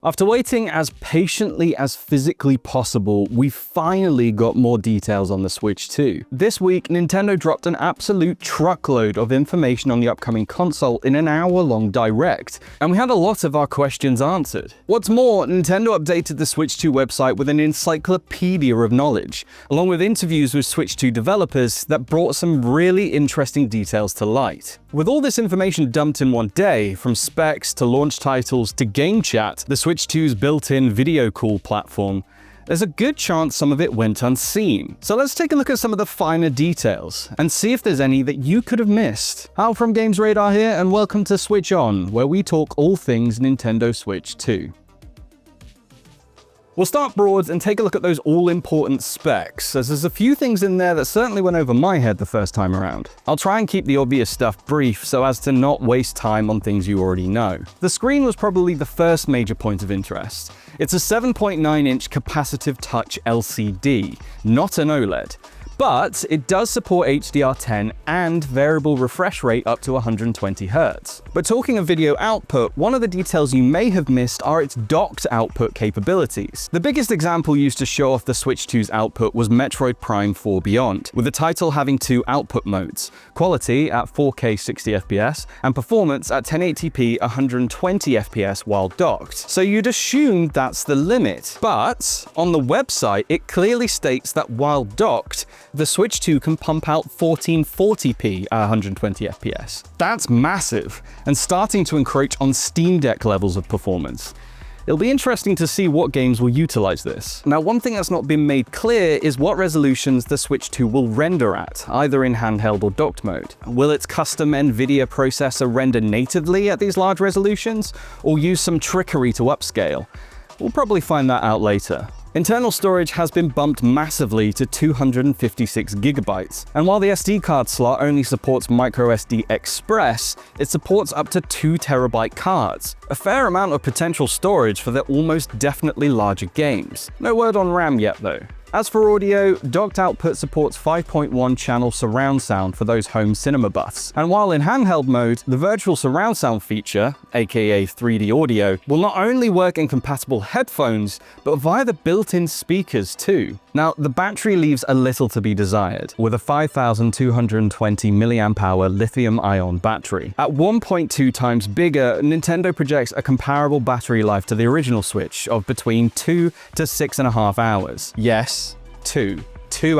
After waiting as patiently as physically possible, we finally got more details on the Switch 2. This week, Nintendo dropped an absolute truckload of information on the upcoming console in an hour-long direct, and we had a lot of our questions answered. What's more, Nintendo updated the Switch 2 website with an encyclopedia of knowledge, along with interviews with Switch 2 developers that brought some really interesting details to light. With all this information dumped in one day, from specs to launch titles to game chat, the Switch 2's built-in video call platform, there's a good chance some of it went unseen. So let's take a look at some of the finer details and see if there's any that you could have missed. Hal from GamesRadar here, and welcome to Switch On, where we talk all things Nintendo Switch 2. We'll start broad and take a look at those all-important specs, as there's a few things in there that certainly went over my head the first time around. I'll try and keep the obvious stuff brief so as to not waste time on things you already know. The screen was probably the first major point of interest. It's a 7.9-inch capacitive touch LCD, not an OLED. But it does support HDR10 and variable refresh rate up to 120Hz. But talking of video output, one of the details you may have missed are its docked output capabilities. The biggest example used to show off the Switch 2's output was Metroid Prime 4 Beyond, with the title having two output modes: quality at 4K 60fps and performance at 1080p 120fps while docked. So you'd assume that's the limit. But on the website, it clearly states that while docked, the Switch 2 can pump out 1440p at 120fps. That's massive, and starting to encroach on Steam Deck levels of performance. It'll be interesting to see what games will utilize this. Now, one thing that's not been made clear is what resolutions the Switch 2 will render at, either in handheld or docked mode. Will its custom NVIDIA processor render natively at these large resolutions, or use some trickery to upscale? We'll probably find that out later. Internal storage has been bumped massively to 256GB, and while the SD card slot only supports microSD Express, it supports up to 2TB cards, a fair amount of potential storage for the almost definitely larger games. No word on RAM yet though. As for audio, docked output supports 5.1 channel surround sound for those home cinema buffs. And while in handheld mode, the virtual surround sound feature, aka 3D audio, will not only work in compatible headphones, but via the built-in speakers too. Now, the battery leaves a little to be desired, with a 5220 mAh lithium-ion battery. At 1.2 times bigger, Nintendo projects a comparable battery life to the original Switch of between 2 to 6.5 hours. Yes, 2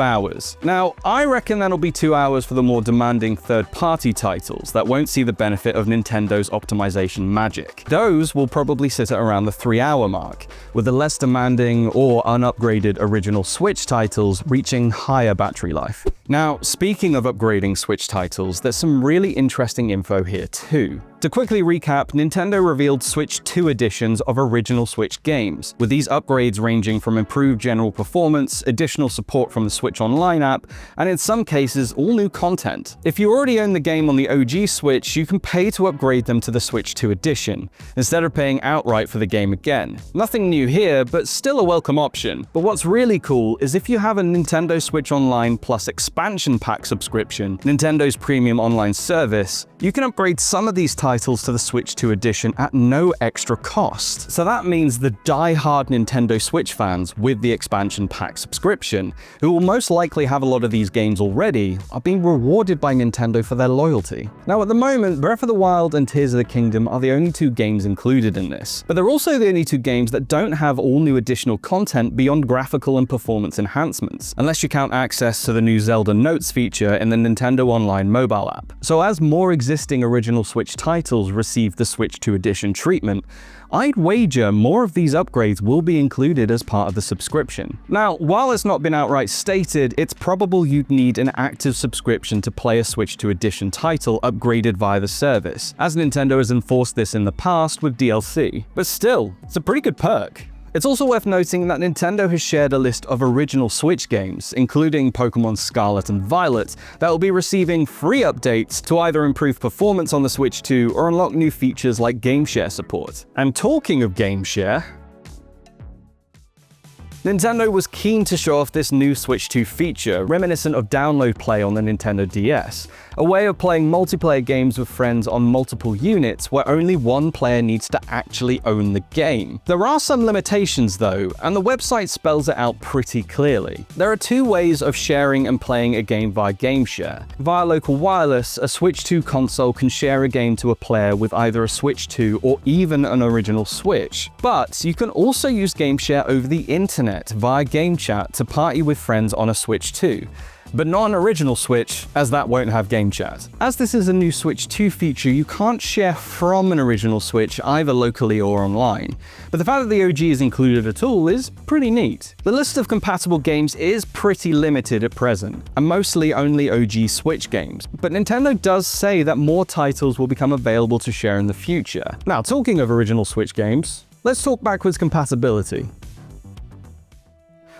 hours. Now, I reckon that'll be 2 hours for the more demanding third-party titles that won't see the benefit of Nintendo's optimization magic. Those will probably sit at around the 3-hour mark, with the less demanding or unupgraded original Switch titles reaching higher battery life. Now, speaking of upgrading Switch titles, there's some really interesting info here too. To quickly recap, Nintendo revealed Switch 2 editions of original Switch games, with these upgrades ranging from improved general performance, additional support from the Switch Online app, and in some cases, all new content. If you already own the game on the OG Switch, you can pay to upgrade them to the Switch 2 edition, instead of paying outright for the game again. Nothing new here, but still a welcome option. But what's really cool is if you have a Nintendo Switch Online plus expansion pack subscription, Nintendo's premium online service, you can upgrade some of these titles to the Switch 2 edition at no extra cost. So that means the die-hard Nintendo Switch fans with the expansion pack subscription, who will most likely have a lot of these games already, are being rewarded by Nintendo for their loyalty. Now, at the moment, Breath of the Wild and Tears of the Kingdom are the only two games included in this, but they're also the only two games that don't have all new additional content beyond graphical and performance enhancements, unless you count access to the new Zelda Notes feature in the Nintendo Online mobile app. So as more existing original Switch titles receive the Switch 2 edition treatment, I'd wager more of these upgrades will be included as part of the subscription. Now, while it's not been outright stated, it's probable you'd need an active subscription to play a Switch 2 edition title upgraded via the service, as Nintendo has enforced this in the past with DLC. But still, it's a pretty good perk. It's also worth noting that Nintendo has shared a list of original Switch games, including Pokémon Scarlet and Violet, that will be receiving free updates to either improve performance on the Switch 2 or unlock new features like GameShare support. And talking of GameShare, Nintendo was keen to show off this new Switch 2 feature, reminiscent of download play on the Nintendo DS, a way of playing multiplayer games with friends on multiple units where only one player needs to actually own the game. There are some limitations though, and the website spells it out pretty clearly. There are two ways of sharing and playing a game via GameShare. Via local wireless, a Switch 2 console can share a game to a player with either a Switch 2 or even an original Switch. But you can also use GameShare over the internet via Game Chat to party with friends on a Switch 2. But not an original Switch, as that won't have Game Chat. As this is a new Switch 2 feature, you can't share from an original Switch either locally or online. But the fact that the OG is included at all is pretty neat. The list of compatible games is pretty limited at present, and mostly only OG Switch games. But Nintendo does say that more titles will become available to share in the future. Now, talking of original Switch games, let's talk backwards compatibility.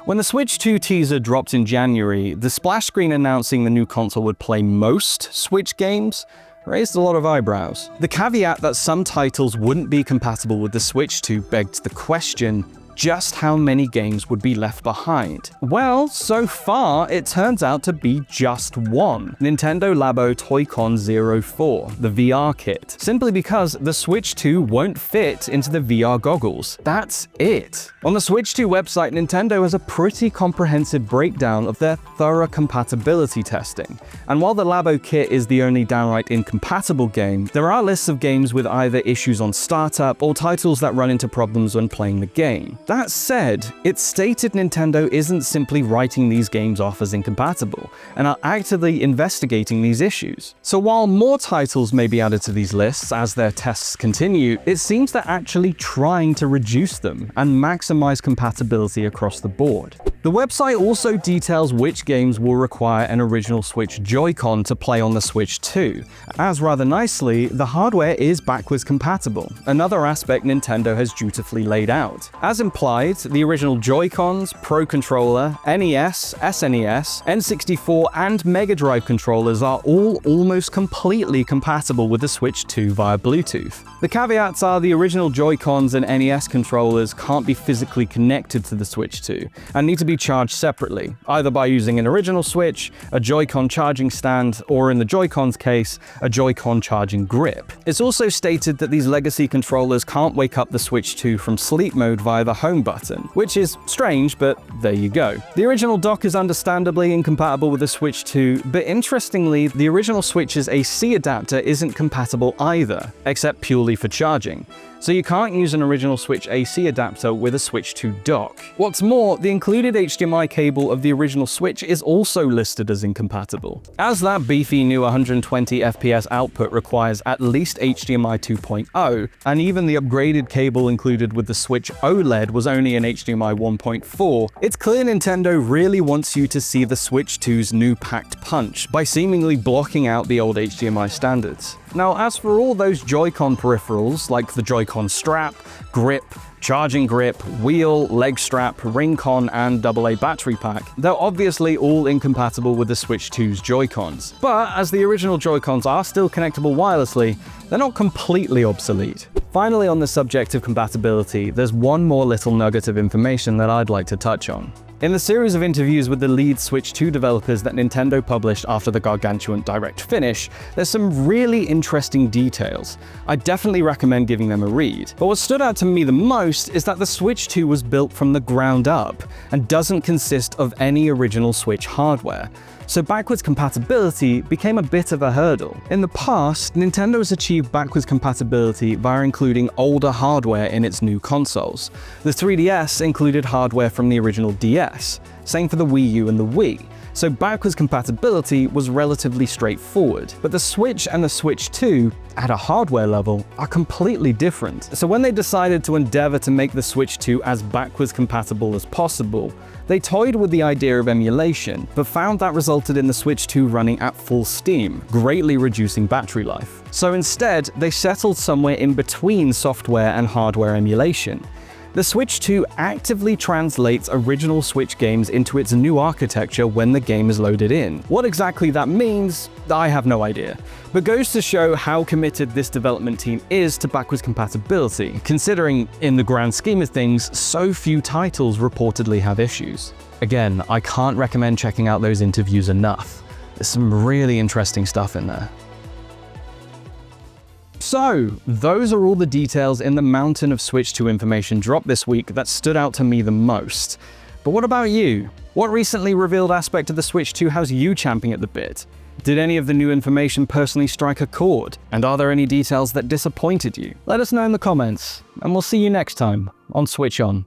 When the Switch 2 teaser dropped in January, the splash screen announcing the new console would play most Switch games raised a lot of eyebrows. The caveat that some titles wouldn't be compatible with the Switch 2 begged the question, just how many games would be left behind? Well, so far, it turns out to be just one. Nintendo Labo Toy-Con 04, the VR kit. Simply because the Switch 2 won't fit into the VR goggles. That's it. On the Switch 2 website, Nintendo has a pretty comprehensive breakdown of their thorough compatibility testing. And while the Labo kit is the only downright incompatible game, there are lists of games with either issues on startup or titles that run into problems when playing the game. That said, it's stated Nintendo isn't simply writing these games off as incompatible, and are actively investigating these issues. So while more titles may be added to these lists as their tests continue, it seems they're actually trying to reduce them and maximize compatibility across the board. The website also details which games will require an original Switch Joy-Con to play on the Switch 2, as rather nicely, the hardware is backwards compatible, another aspect Nintendo has dutifully laid out. As implied, the original Joy-Cons, Pro Controller, NES, SNES, N64, and Mega Drive controllers are all almost completely compatible with the Switch 2 via Bluetooth. The caveats are the original Joy-Cons and NES controllers can't be physically connected to the Switch 2, and need to be charged separately, either by using an original Switch, a Joy-Con charging stand, or in the Joy-Con's case, a Joy-Con charging grip. It's also stated that these legacy controllers can't wake up the Switch 2 from sleep mode via the home button, which is strange, but there you go. The original dock is understandably incompatible with the Switch 2, but interestingly, the original Switch's AC adapter isn't compatible either, except purely for charging. So you can't use an original Switch AC adapter with a Switch 2 dock. What's more, the included HDMI cable of the original Switch is also listed as incompatible, as that beefy new 120 FPS output requires at least HDMI 2.0, and even the upgraded cable included with the Switch OLED was only an HDMI 1.4, it's clear Nintendo really wants you to see the Switch 2's new packed punch by seemingly blocking out the old HDMI standards. Now, as for all those Joy-Con peripherals, like the Joy-Con strap, grip, charging grip, wheel, leg strap, ring-con, and AA battery pack, they're obviously all incompatible with the Switch 2's Joy-Cons. But as the original Joy-Cons are still connectable wirelessly, they're not completely obsolete. Finally, on the subject of compatibility, there's one more little nugget of information that I'd like to touch on. In the series of interviews with the lead Switch 2 developers that Nintendo published after the gargantuan Direct finish, there's some really interesting details. I definitely recommend giving them a read. But what stood out to me the most is that the Switch 2 was built from the ground up and doesn't consist of any original Switch hardware. So backwards compatibility became a bit of a hurdle. In the past, Nintendo has achieved backwards compatibility via including older hardware in its new consoles. The 3DS included hardware from the original DS, same for the Wii U and the Wii. So backwards compatibility was relatively straightforward. But the Switch and the Switch 2, at a hardware level, are completely different. So when they decided to endeavor to make the Switch 2 as backwards compatible as possible, they toyed with the idea of emulation, but found that resulted in the Switch 2 running at full steam, greatly reducing battery life. So instead, they settled somewhere in between software and hardware emulation. The Switch 2 actively translates original Switch games into its new architecture when the game is loaded in. What exactly that means, I have no idea, but goes to show how committed this development team is to backwards compatibility, considering, in the grand scheme of things, so few titles reportedly have issues. Again, I can't recommend checking out those interviews enough. There's some really interesting stuff in there. So, those are all the details in the mountain of Switch 2 information dropped this week that stood out to me the most. But what about you? What recently revealed aspect of the Switch 2 has you champing at the bit? Did any of the new information personally strike a chord? And are there any details that disappointed you? Let us know in the comments, and we'll see you next time on Switch On.